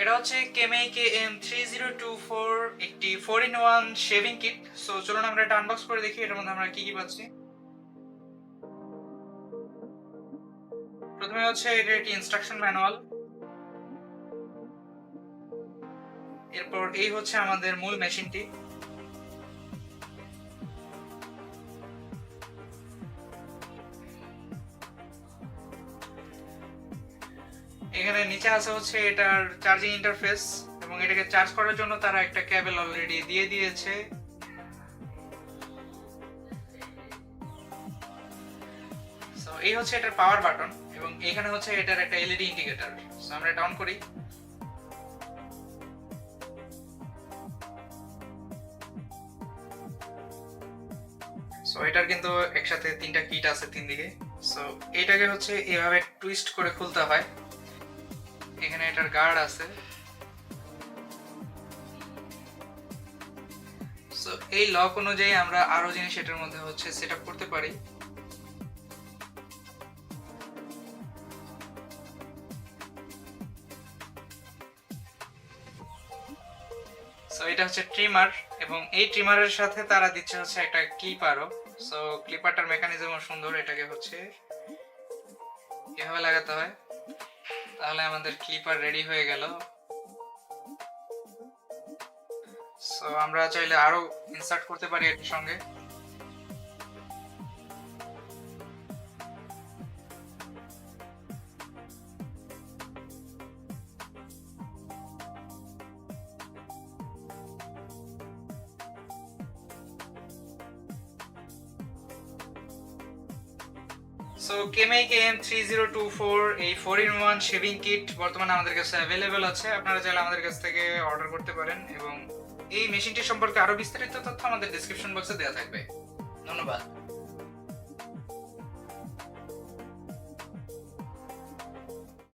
এটা হচ্ছে কেমেই KM3024 একটি 4-in-1 শেভিং কিট। সো চলুন আমরা এটা আনবক্স করে দেখি এটার মধ্যে আমরা কি কি পাচ্ছি। প্রথমে হচ্ছে এটা একটি ইনস্ট্রাকশন ম্যানুয়াল। এরপর এই হচ্ছে আমাদের মূল মেশিনটি। এখানে নিচে আছে হচ্ছে এটার চার্জিং ইন্টারফেস এবং এটাকে চার্জ করার জন্য তারা একটা কেবল অলরেডি দিয়ে দিয়েছে। সো এই হচ্ছে এটার পাওয়ার বাটন এবং এখানে হচ্ছে এটার একটা এলইডি ইন্ডিকেটর। সো আমরা এটা অন করি। সো এটার কিন্তু একসাথে তিনটা কিট আছে তিন দিকে। সো এইটাকে হচ্ছে এইভাবে টুইস্ট করে খুলতে হয়। এখানে এটার গার্ড আছে। সো এই লক অনুযায়ী আমরা আরো জিনিস এটার মধ্যে হচ্ছে সেটআপ করতে পারি। সো এটা হচ্ছে ট্রিমার এবং এই ট্রিমারের সাথে তারা দিচ্ছে হচ্ছে একটা ক্লিপারও। সো ক্লিপারটার মেকানিজমও সুন্দর। এটাকে হচ্ছে এভাবে লাগাতে হয়, তাহলে আমাদের ক্লিপার রেডি হয়ে গেল। সো আমরা চাইলে আরো ইনসার্ট করতে পারি এর সঙ্গে। সো কেমেই KM3024 এই 4-in-1 শেভিং কিট বর্তমানে আমাদের কাছে অ্যাভেলেবেল আছে। আপনারা চাইলে আমাদের কাছ থেকে অর্ডার করতে পারেন এবং এই মেশিনটি সম্পর্কে আরো বিস্তারিত তথ্য আমাদের ডেসক্রিপশন বক্সে দেওয়া থাকবে। ধন্যবাদ।